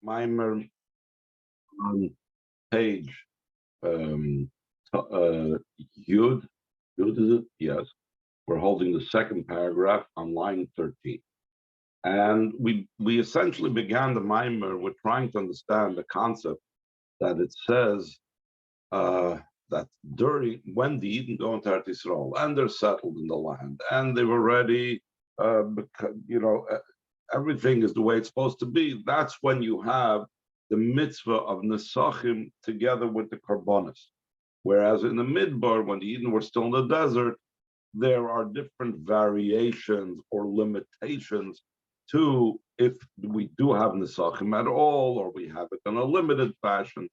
Maimer on page Yud. Yud is it? Yes. We're holding the second paragraph on line 13. And we essentially began the Maimer with trying to understand the concept that it says that when the Eden go into Eretz Yisrael and they're settled in the land and they've already, everything is the way it's supposed to be. That's when you have the mitzvah of Nesachim together with the Karbonis. Whereas in the Midbar, when the Eden were still in the desert, there are different variations or limitations to if we do have Nesachim at all, or we have it in a limited fashion.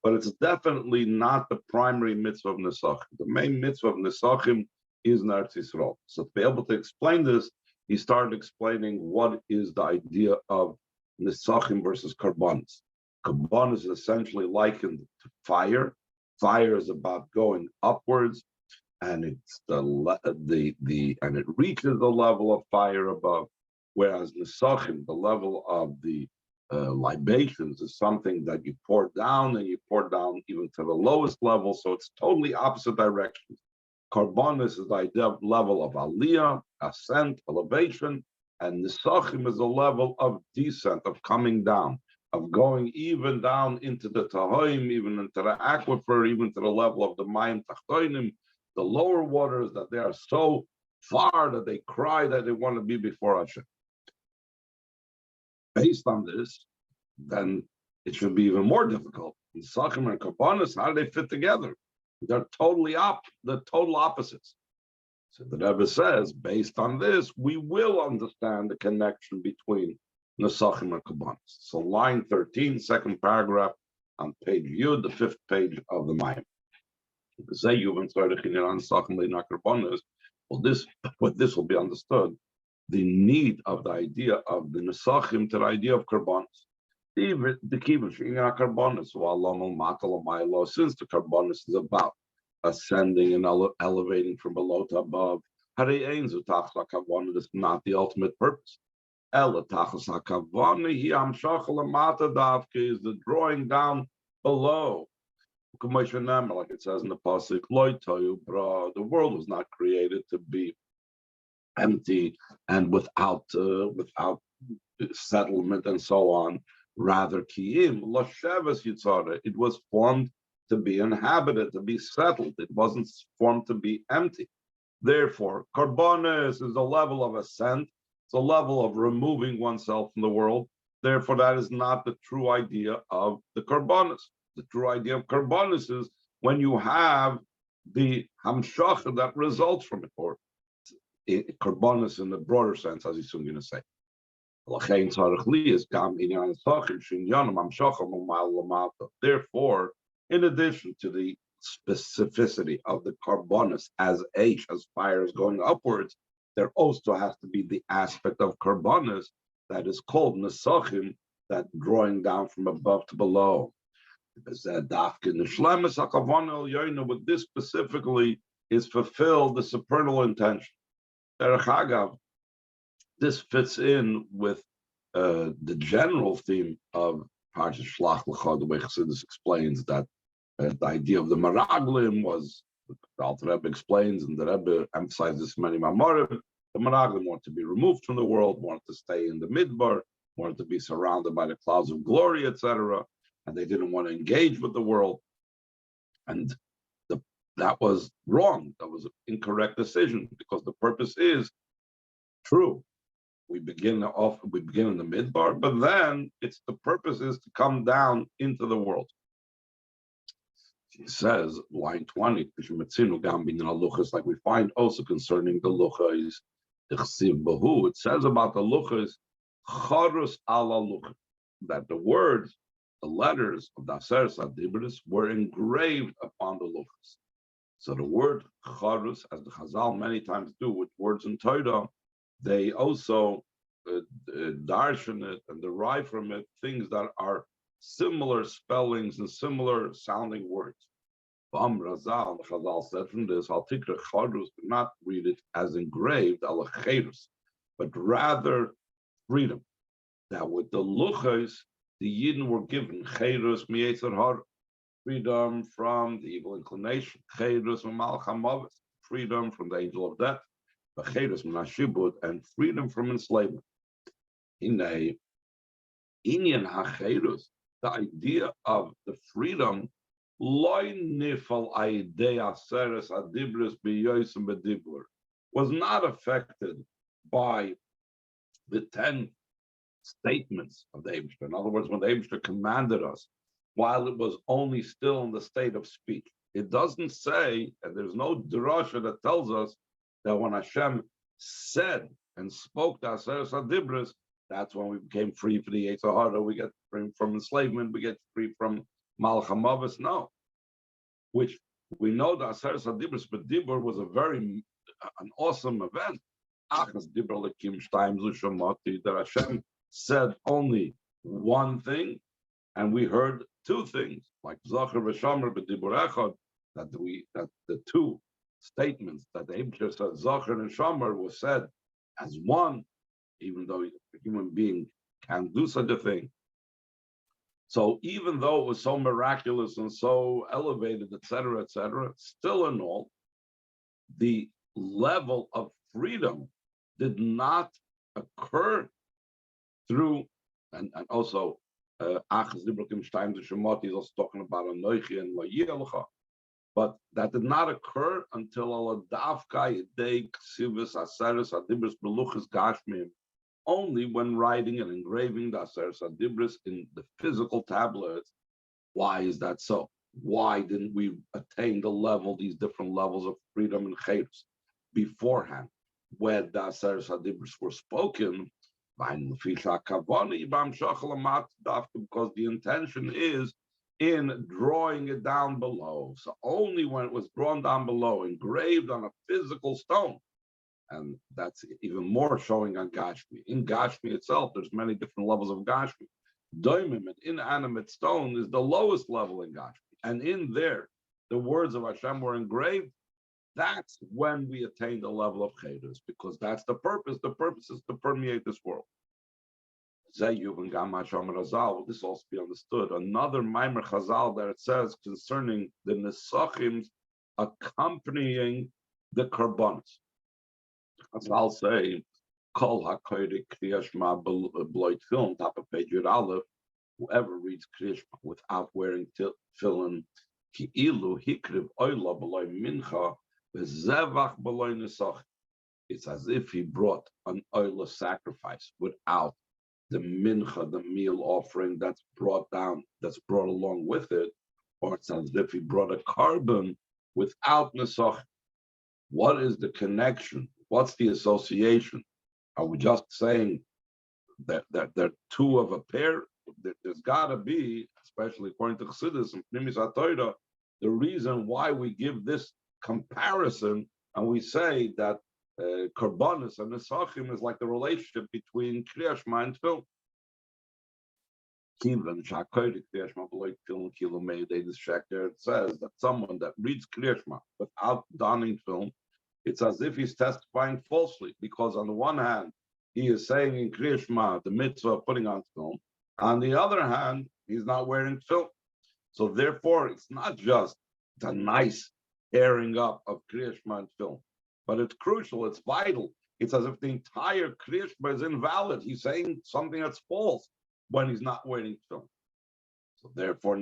But it's definitely not the primary mitzvah of Nesachim. The main mitzvah of Nesachim is Eretz Yisrael. So to be able to explain this, he started explaining what is the idea of Nesachim versus Karbonis. Karbonis is essentially likened to fire. Fire is about going upwards, and it's and it reaches the level of fire above. Whereas Nesachim, the level of the libations, is something that you pour down, and you pour down even to the lowest level. So it's totally opposite directions. Karbonis is the idea of level of aliyah, ascent, elevation, and Nesachim is a level of descent, of coming down, of going even down into the Tahoim, even into the aquifer, even to the level of the Mayim Tachtoinim, the lower waters, that they are so far that they cry that they want to be before Hashem. Based on this, then it should be even more difficult. Nesachim and Karbonis, how do they fit together? They're the total opposites. So the Rebbe says, based on this, we will understand the connection between Nesachim and Karbonis. So line 13, second paragraph on page Yud, the fifth page of the Mayim. Well, this will be understood. The need of the idea of the Nesachim to the idea of Karbonis. Since the Karbonis is about ascending and elevating from below to above, this is not the ultimate purpose. Is the drawing down below. Like it says in the pasuk, the world was not created to be empty and without settlement and so on. Rather, it was formed to be inhabited, to be settled. It wasn't formed to be empty. Therefore, Karbonis is a level of ascent. It's a level of removing oneself from the world. Therefore, that is not the true idea of the Karbonis. The true idea of Karbonis is when you have the hamshacha that results from it, or Karbonis in the broader sense, as he's soon going to say. Therefore, in addition to the specificity of the Karbonis as fire is going upwards, there also has to be the aspect of Karbonis that is called Nesachim, that drawing down from above to below. With this specifically is fulfilled the supernal intention. This fits in with the general theme of Parshas Shlach Lecha, the way Chassidus explains that the idea of the Meraglim was, the Alter Rebbe explains, and the Rebbe emphasizes this many Mamorim, the Meraglim wanted to be removed from the world, wanted to stay in the Midbar, wanted to be surrounded by the clouds of glory, etc., and they didn't want to engage with the world. And that was wrong. That was an incorrect decision, because the purpose is true. We begin in the Midbar, but then the purpose is to come down into the world. He says, line 20, like we find also concerning the luchas, it says about the luchas, charus ala luchas, that the words, the letters of the Aseres HaDibros were engraved upon the luchas. So the word charus, as the Chazal many times do with words in Torah, they also darshan it and derive from it things that are similar spellings and similar sounding words. Bam Razal, the Chazal said from this, Al Tikra Charus, do not read it as engraved, al Cherus, but rather freedom. That with the luchas, the Yidden were given Cherus Mi'etzer Hara, freedom from the evil inclination, Cherus Malchamavis, freedom from the angel of death, Cherus Minashibud, and freedom from enslavement. In a Inyan HaCherus, the idea of the freedom, loy nifal idea seres adibris b'yosim b'dibur, was not affected by the 10 statements of the Eibishter. In other words, when the Eibishter commanded us, while it was only still in the state of speech, it doesn't say, and there's no drasha that tells us that when Hashem said and spoke to Aseres Adibris, that's when we became free for the Yetzer Hara, we get free from enslavement, we get free from Malchamavis. No, which we know that Aseres Adibris B'Dibur was an awesome event. That Hashem said only one thing, and we heard two things, like Zachar v'Shamar b'Dibur Echad, that the two statements that the Eibishter said, Zachar and Shamar, was said as one, even though a human being can't do such a thing. So even though it was so miraculous and so elevated, etc., still in all, the level of freedom did not occur through, and also Achaz Dibrokim Shtayim Shemot is also talking about Anoichi and Layelcha, but that did not occur until Aladavka Yedei Ksivis Aseres Adibris Beluchis Gashmim, only when writing and engraving the Aseres Adibris in the physical tablets. Why is that so? Why didn't we attain these different levels of freedom and chayus beforehand, when the Aseres Adibris were spoken? Because the intention is in drawing it down below. So only when it was drawn down below, engraved on a physical stone, and that's even more showing on Gashmi. In Gashmi itself, there's many different levels of Gashmi. Doimim, an inanimate stone, is the lowest level in Gashmi. And in there, the words of Hashem were engraved. That's when we attain the level of Chedus, because that's the purpose. The purpose is to permeate this world. This also be understood. Another Maimer Chazal that it says concerning the Nesachims accompanying the Karbonos. Chazal say, Kol HaKoyri Kriyashma Bloit Film, top of page Yud Aleph, whoever reads Kriyashma without wearing tefillin, Ki ilu hikriv oila b'loy mincha, v'zevach b'loy nesach. It's as if he brought an oila sacrifice without the mincha, the meal offering that's brought along with it, or it's as if he brought a carbon without nesach. What is the connection? What's the association? Are we just saying that they're two of a pair? There's got to be, especially according to Chassidus and Pnimis HaTorah, the reason why we give this comparison and we say that Karbonos and Nesachim is like the relationship between Kriyas Shema and Tefillin. It says that someone that reads Kriyas Shema without donning tefillin, it's as if he's testifying falsely, because on the one hand, he is saying in Kriyas Shema the mitzvah of putting on tefillin. On the other hand, he's not wearing tefillin. So therefore, it's not just a nice pairing up of Kriyas Shema and tefillin, but it's crucial, it's vital. It's as if the entire Kriyas Shema is invalid. He's saying something that's false when he's not wearing tefillin. So therefore,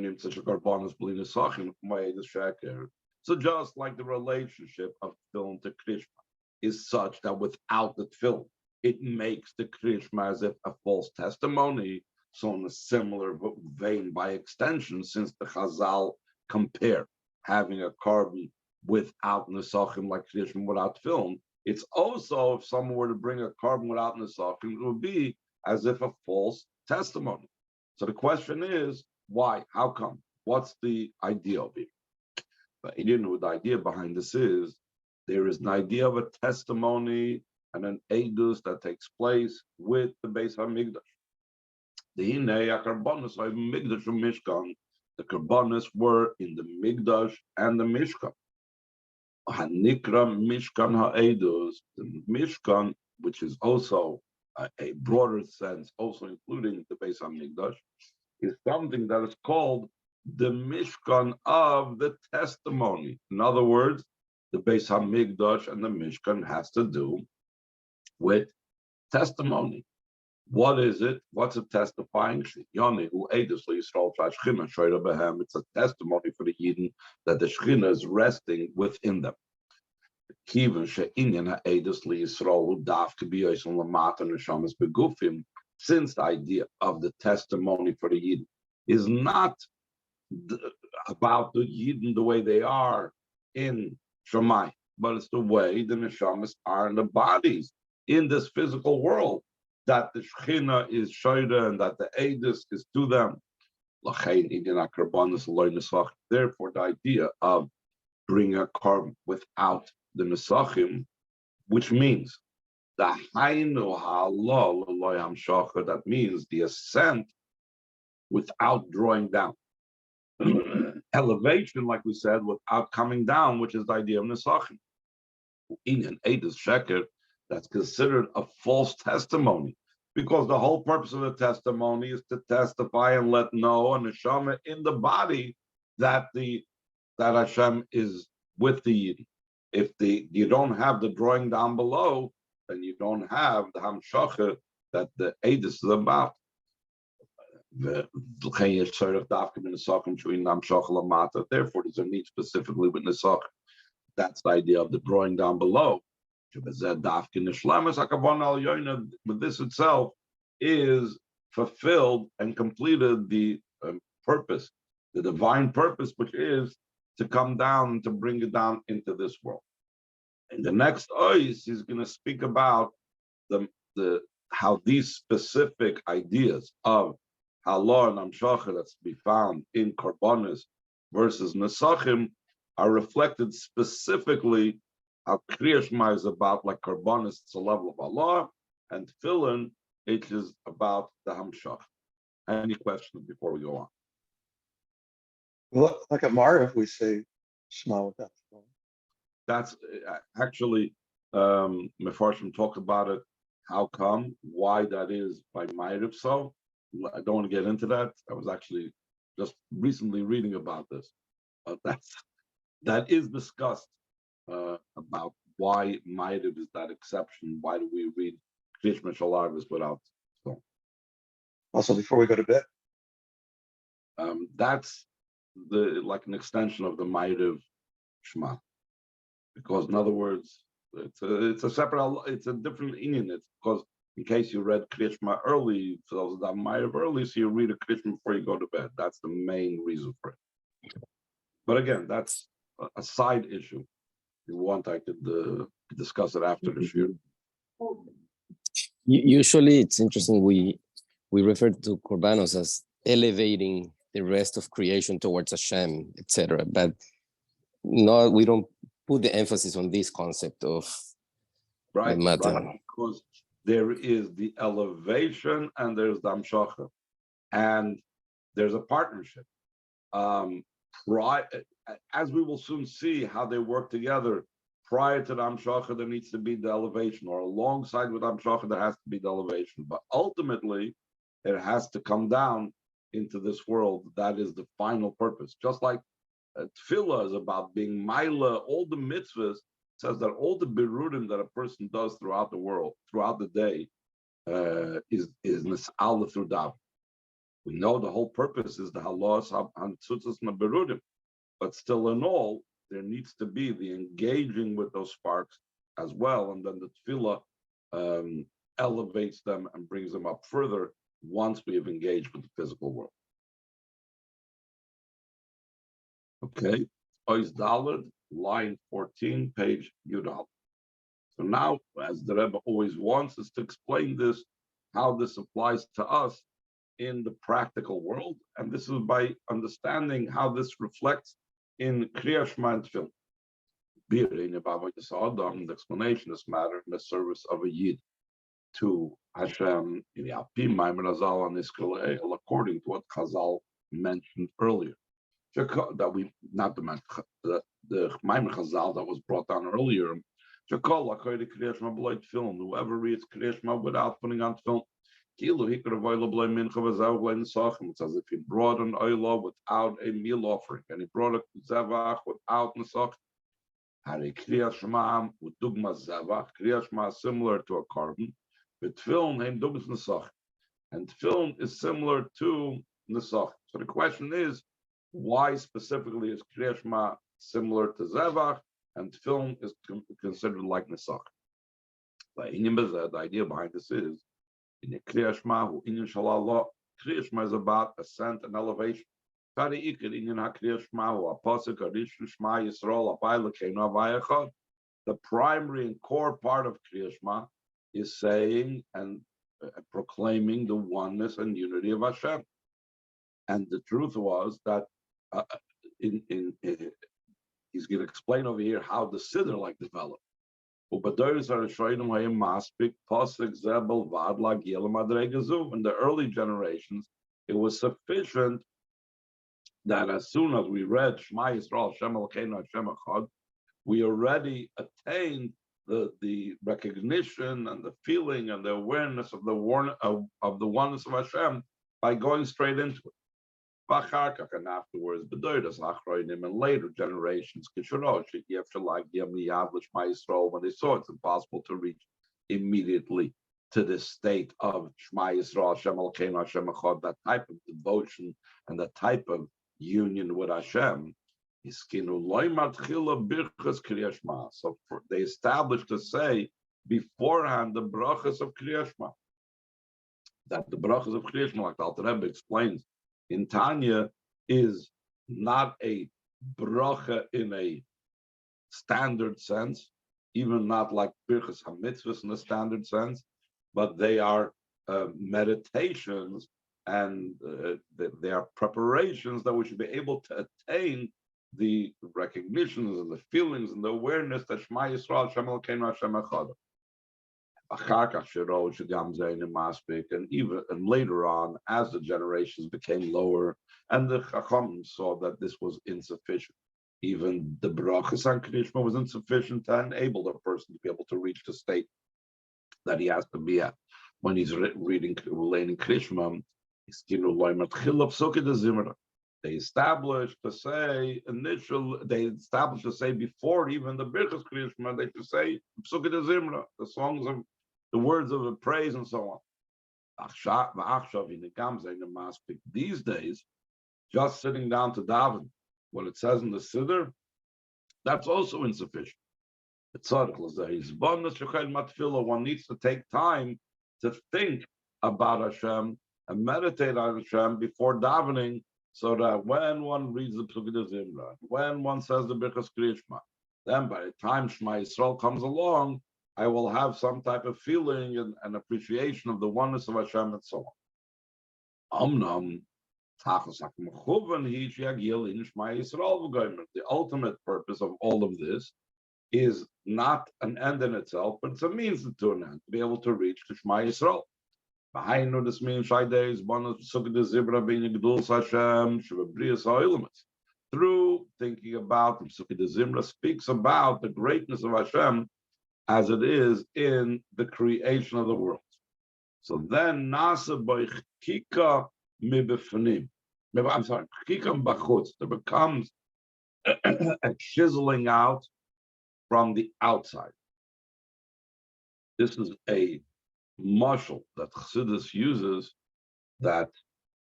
so just like the relationship of tefillin to Kriyas Shema is such that without the tefillin, it makes the Kriyas Shema as if a false testimony. So in a similar vein, by extension, since the Chazal compare having a carbon without nesachim like Kriyas Shema without tefillin, it's also, if someone were to bring a carbon without nesachim, it would be as if a false testimony. So the question is, why? How come? What's the idea of it? But you know what the idea behind this is. There is an idea of a testimony and an edus that takes place with the Beis HaMikdash. The Karbonos were in the Mikdash and the Mishkan. Hanikra Mishkan Ha'edus, the Mishkan, which is also a broader sense, also including the Beis HaMikdash, is something that is called the Mishkan of the testimony. In other words, the Beis Hamikdash and the Mishkan has to do with testimony. What is it? What's it testifying? It's a testimony for the Yidden that the Shechina is resting within them. Since the idea of the testimony for the Yidden is not about the Yidden the way they are in Shammai, but it's the way the Neshamas are in the bodies in this physical world, that the Shechina is Shoida and that the Eidus is to them. Therefore, the idea of bringing a korban without the Nesachim, which means the Hainu Ha'alol Eloyam Shachar, that means the ascent without drawing down. Elevation, like we said, without coming down, which is the idea of Nesachim. In an Eidus Sheker, that's considered a false testimony, because the whole purpose of the testimony is to testify and let know a neshama in the body that Hashem is with the Yidden. If you don't have the drawing down below, then you don't have the hamshacha that the Eidus is about. Therefore, there's a need specifically with Nesach. That's the idea of the drawing down below. But this itself is fulfilled and completed the purpose, the divine purpose, which is to come down and to bring it down into this world. In the next ois, he's going to speak about how these specific ideas of halor and amshacha that's to be found in korbanos versus nesachim are reflected specifically. How Kriya Shema is about, like korbanos, it's a level of Allah, and tefillin, it is about the hamshach. Any questions before we go on? Well, like at Mariv, we say Shema without tefillin. That's actually, Mefarshim talk about it. How come? Why that is by Mariv? So I don't want to get into that. I was actually just recently reading about this. That is discussed. About why Ma'ariv is that exception. Why do we read Kriya Shema without stone? Also, before we go to bed, that's like an extension of the Ma'ariv Shema, because in other words, it's a different inyan. It's because in case you read Kriya Shema early, for those that Ma'ariv early, so you read a Kriya Shema before you go to bed. That's the main reason for it. But again, that's a side issue. If you want, I could discuss it after the shir. Usually, it's interesting. We refer to korbanos as elevating the rest of creation towards Hashem, etc. But no, we don't put the emphasis on this concept of matter. Right, because there is the elevation and there's the amshacha, and there's a partnership. As we will soon see how they work together, prior to the Amshacha, there needs to be the elevation, or alongside with Amshacha, there has to be the elevation. But ultimately, it has to come down into this world. That is the final purpose. Just like Tefillah is about being Maila, all the mitzvahs, says that all the berudim that a person does throughout the world, throughout the day, is nis'ala through daven. We know the whole purpose is the halos and tzutzas and berudim, but still in all, there needs to be the engaging with those sparks as well, and then the tefillah elevates them and brings them up further once we have engaged with the physical world. Okay, Ois Daled, line 14, page Yudal. So now, as the Rebbe always wants us to explain this, how this applies to us in the practical world, and this is by understanding how this reflects in Kriya Shema and Tefillah. The explanation of this matter in the service of a Yid to Hashem in the Alpim Maimer Chazal and Israel, according to what Chazal mentioned earlier. That we not the Maimer Chazal that was brought down earlier. Whoever reads Kriya Shema without putting on tefillin, It's as if he brought an oila without a meal offering, and he brought a zevach without nesach. Kriyas Shema with dugma zevach. Kriyas Shema is similar to a carbon, but tefillin heim dugmas nesach, and tefillin is similar to nesach. So the question is, why specifically is Kriyas Shema similar to zevach, and tefillin is considered like nesach? The idea behind this is, in the Kriyas Shema, Kriyas Shema is about ascent and elevation. The primary and core part of Kriyas Shema is saying and proclaiming the oneness and unity of Hashem. And the truth was that he's going to explain over here how the Siddur developed. In the early generations, it was sufficient that as soon as we read Shema Yisrael, Hashem Elokeinu, Hashem Echad, we already attained the recognition and the feeling and the awareness of the oneness of Hashem by going straight into it. And afterwards, in later generations, when they saw it's impossible to reach immediately to this state of Shema Yisrael, Hashem Elokeinu, Hashem Echad, that type of devotion and that type of union with Hashem. So they established to say beforehand the brachas of Kriyas Shema. That the brachas of Kriyas Shema, like the Alter Rebbe explains in Tanya, is not a bracha in a standard sense, even not like Birchas HaMitzvahs in a standard sense, but they are meditations and they are preparations that we should be able to attain the recognitions and the feelings and the awareness that Shema Yisrael, Hashem Elokeinu, Hashem Echad. And later on, as the generations became lower, and the Chacham saw that this was insufficient, even the brachas on Kriyas Shema was insufficient to enable the person to be able to reach the state that he has to be at when he's reading Kriyas Shema. They established to say before even the Birchas Kriyas Shema, they should say Psukei de Zimra, the songs of the words of praise and so on. These days, just sitting down to daven, what it says in the Siddur, that's also insufficient. One needs to take time to think about Hashem and meditate on Hashem before davening, so that when one reads the Psukei de Zimra, when one says the Birchas Kriyas Shema, then by the time Shema Yisrael comes along, I will have some type of feeling and appreciation of the oneness of Hashem and so on. The ultimate purpose of all of this is not an end in itself, but it's a means to an end, to be able to reach to Shema Yisrael. This means through thinking about the Psukei de Zimra speaks about the greatness of Hashem as it is in the creation of the world. So then nasa b'chika mibefnim. I'm sorry, chika b'chutz. There becomes a chiseling out from the outside. This is a mashal that Chassidus uses, that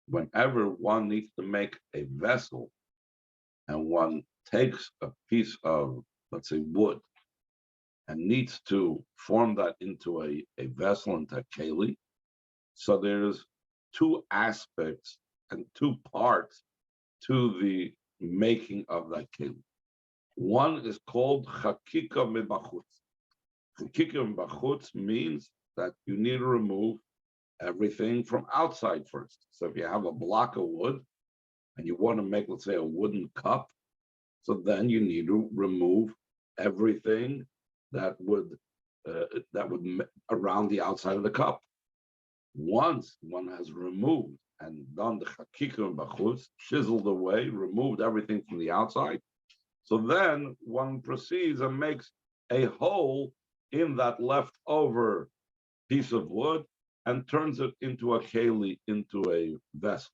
whenever one needs to make a vessel and one takes a piece of, let's say, wood, and needs to form that into a vessel, into a keli. So there's two aspects and two parts to the making of that keli. One is called chakika mibachutz. Chakika mibachutz means that you need to remove everything from outside first. So if you have a block of wood and you want to make, let's say, a wooden cup, so then you need to remove everything that would around the outside of the cup. Once one has removed and done the chakika and bachutz, chiseled away, removed everything from the outside, so then one proceeds and makes a hole in that leftover piece of wood and turns it into a keli, into a vessel.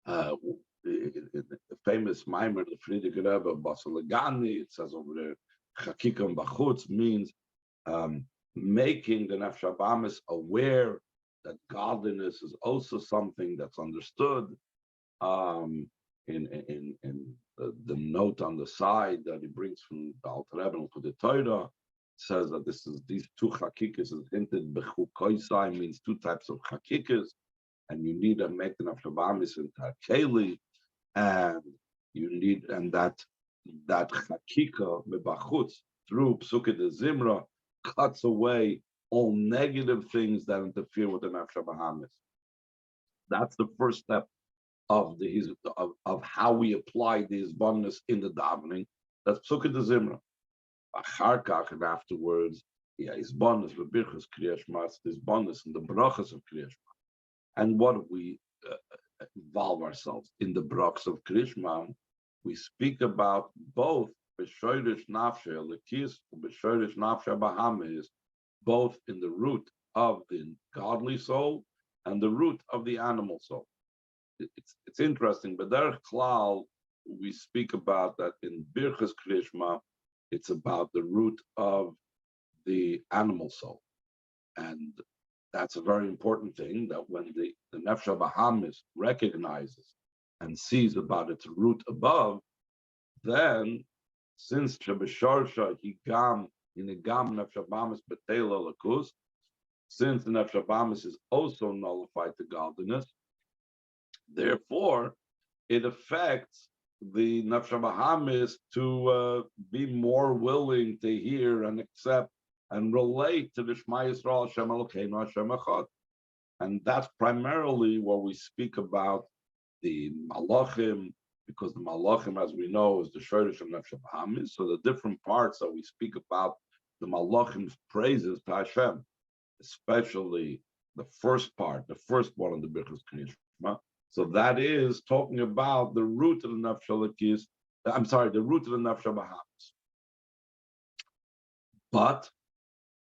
The famous Maimer, the Friedrich Rebbe, Basalagani, it says over there, Chakikam Bachutz means making the Nefesh Habahamis aware that godliness is also something that's understood. In the note on the side that he brings from the Alter Rebbe to the Torah, says that these two chakikas is hinted bechukoisai, means two types of chakikas, and you need to make the Nefesh Habahamis into a keli, and that chakika mebachutz through psuke de zimra cuts away all negative things that interfere with the Nefesh Habahamis. That's the first step of how we apply these bonus in the davening. That's psuke de zimra. Achar kach, and afterwards, his bonus with birchas kriyas shema, his bonus in the brachas of kriyas shema. And what do we involve ourselves in the brachas of kriyas shema? We speak about both b'shoirish nafshe lekis and b'shoirish nafshe bahamis, both in the root of the godly soul and the root of the animal soul. It's interesting, but derech klal we speak about that in birchas kriyas shema. It's about the root of the animal soul, and that's a very important thing. That when the Nefesh Habahamis recognizes and sees about its root above, then since Shebesharsha Higam Inigam Nefesh Habahamis Betela Lakus, since the Nefesh Habahamis is also nullified to godliness, therefore it affects the Nefesh Habahamis to be more willing to hear and accept and relate to the Shema Yisrael Hashem Elokeinu Hashem Echad. And that's primarily what we speak about the Malachim, because the Malachim, as we know, is the Shoresh of Nefesh Habahamis. So the different parts that we speak about the Malachim's praises to Hashem, especially the first part, the first one of the Birchas Kriyas Shema. So that is talking about the root of the Nefesh Elokis, the root of the Nefesh Habahamis. But,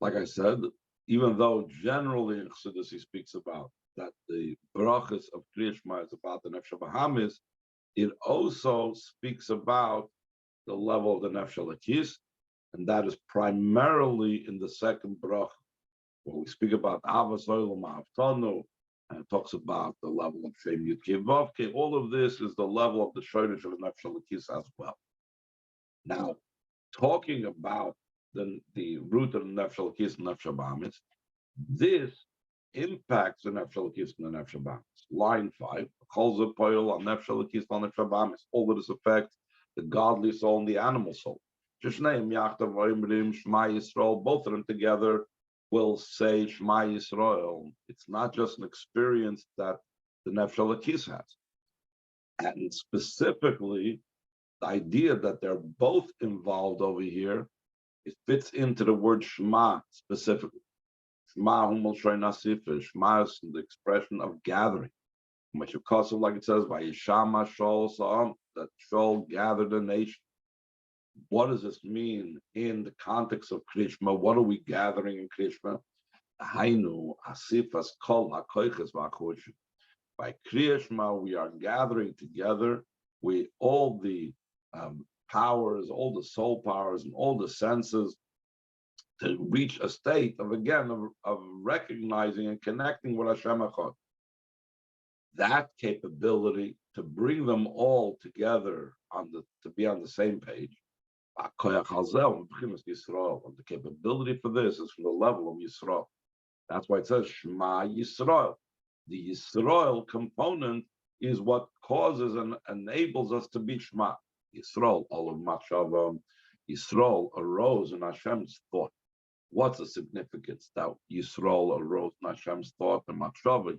like I said, even though generally in Chassidus he speaks about that the brachas of Kriyas Shema is about the Nefesh Habahamis, it also speaks about the level of the Nefesh Elokis, and that is primarily in the second bracha, where we speak about Avos Olam Ha'aftanu, and it talks about the level of Shem Yud Kei Vav Kei. All of this is the level of the Shoresh of the Nefesh Elokis as well. Now, talking about the root of the Nefesh Elokis and Nefesh Habahamis, this impacts the Nefesh Elokis and the Nefesh Habahamis. Line 5, Chol Ze Poel on Nefesh Elokis and Nefesh Habahamis. All of this affects the godly soul and the animal soul. Shneim Yachdav V'Imrim Shema Yisrael, both of them together will say Shema Yisrael. It's not just an experience that the Nefesh Elokis has. And specifically, the idea that they're both involved over here, it fits into the word Shema specifically. Shema Humol Shrei Nasifah. Shema is the expression of gathering. Like it says, Vayishama Shol Sa'am, that Shol gathered a nation. What does this mean in the context of Kriyas Shema? What are we gathering in Kriyas Shema? Hainu asifas kol hakoiches v'achushim. By Kriyas Shema, we are gathering together all the powers, all the soul powers, and all the senses to reach a state of recognizing and connecting with Hashem Echad. That capability to bring them all together to be on the same page. The capability for this is from the level of Yisrael. That's why it says Shema Yisrael. The Yisrael component is what causes and enables us to be Shema. Yisrael, all of Machshavam, Yisrael arose in Hashem's thought. What's the significance that Yisrael arose in Hashem's thought? And Machshava,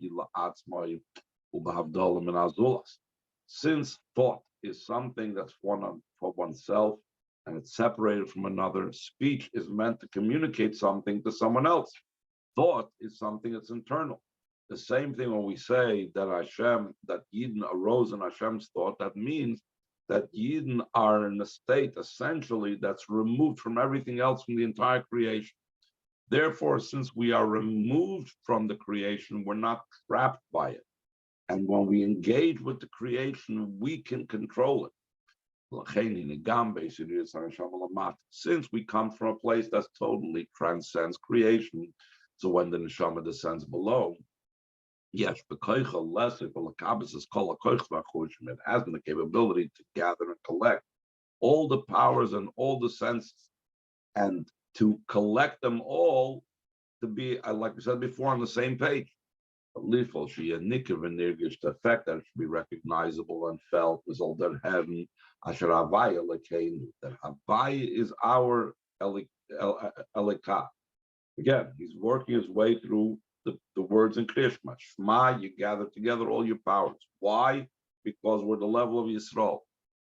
since thought is something that's for oneself, and it's separated from another, speech is meant to communicate something to someone else. Thought is something that's internal. The same thing when we say that Yidden arose in Hashem's thought, that means that Yidden are in a state essentially that's removed from everything else from the entire creation. Therefore, since we are removed from the creation, we're not trapped by it. And when we engage with the creation, we can control it. Since we come from a place that totally transcends creation, so when the neshama descends below, yes, it has the capability to gather and collect all the powers and all the senses, and to collect them all to be, like we said before, on the same page. The fact that it should be recognizable and felt is all that heaven. That Havaya is our Elika. Again, he's working his way through the words in Krishma. Shema, you gather together all your powers. Why? Because we're the level of Yisrael.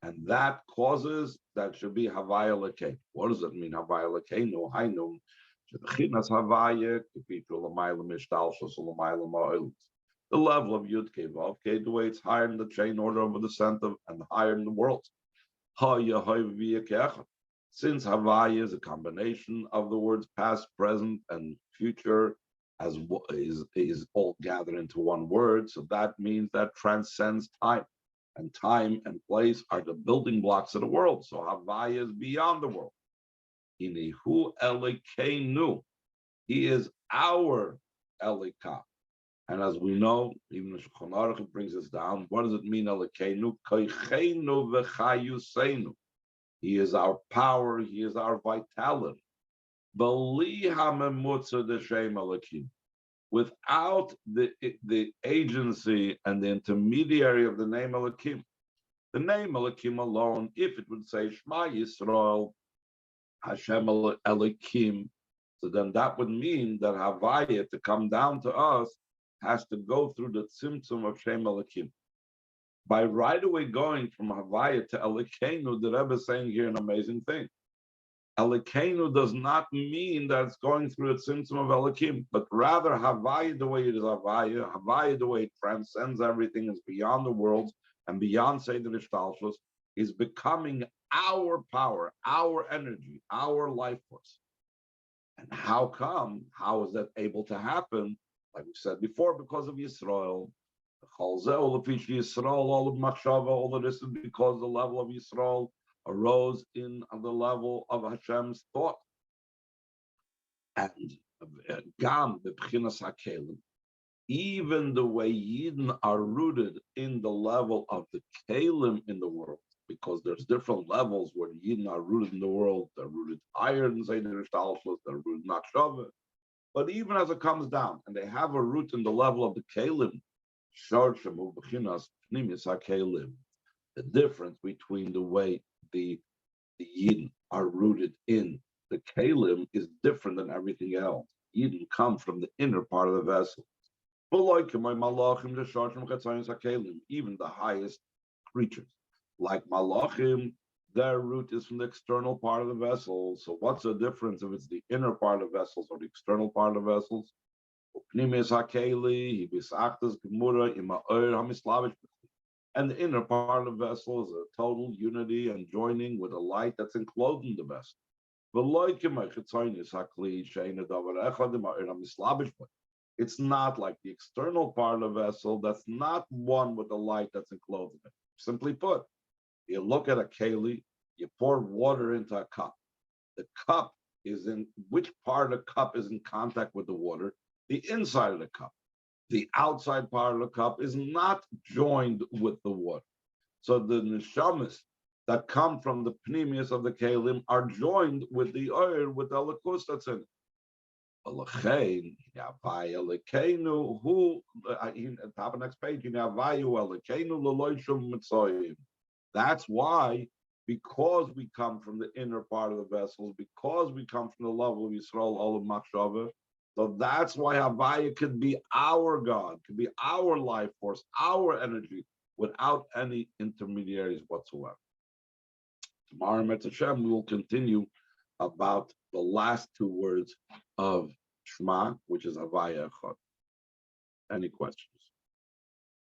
And that causes that should be Havaya Lekein. What does it mean, Havaya Lekein? No, I know. The level of Yud Kei Vav Kei, the way it's higher in the chain order of the center and higher in the worlds. Since Havaya is a combination of the words past, present, and future, as is all gathered into one word, so that means that transcends time. And time and place are the building blocks of the world. So Havaya is beyond the world. Inihu Elikeinu. He is our Elika. And as we know, even the Shulchan Aruch brings us down. What does it mean, Elikeinu? Koicheinu v'chayuseinu. He is our power. He is our vitality. B'li hamemutza d'shem Elikim. Without the agency and the intermediary of the name Elikim. The name Elikim alone, if it would say Shema Yisrael, Hashem Elikim, so then that would mean that Havaya, to come down to us, has to go through the symptom of Shem Elikim. By right away going from Havaya to Elikeinu, the Rebbe is saying here an amazing thing. Elikeinu does not mean that it's going through the symptom of Elikim, but rather Havaya, the way it is Havaya, Havaya, the way it transcends everything, is beyond the worlds and beyond Seder Ishtalshus, is becoming our power, our energy, our life force. And how come? How is that able to happen? Like we said before, because of Yisrael. All of Machshava, all of this is because the level of Yisrael arose in the level of Hashem's thought. And Gam b'Bchinas HaKelim, even the way Yidden are rooted in the level of the Kelim in the world, because there's different levels where the Yidden are rooted in the world. They're rooted higher than Seder Ishtalshus, they're rooted in Machshava. But even as it comes down, and they have a root in the level of the Kelim, the difference between the way the Yidden are rooted in the Kelim is different than everything else. Yidden come from the inner part of the vessel. Even the highest creatures, like Malachim, their root is from the external part of the vessel. So what's the difference if it's the inner part of vessels or the external part of vessels? And the inner part of the vessel is a total unity and joining with a light that's enclosed in the vessel. It's not like the external part of the vessel that's not one with the light that's enclosed in it. Simply put, you look at a keli, you pour water into a cup. The cup is in, which part of the cup is in contact with the water? The inside of the cup. The outside part of the cup is not joined with the water. So the neshamas that come from the pneumius of the kelim are joined with the oil, with the lakus that's in it. Top of next page, that's why, because we come from the inner part of the vessels, because we come from the level of Yisrael, all of Machshava, so that's why Havaya could be our God, could be our life force, our energy, without any intermediaries whatsoever. Tomorrow, Mitzvah Hashem, we will continue about the last two words of Shema, which is Havaya Echad. Any questions?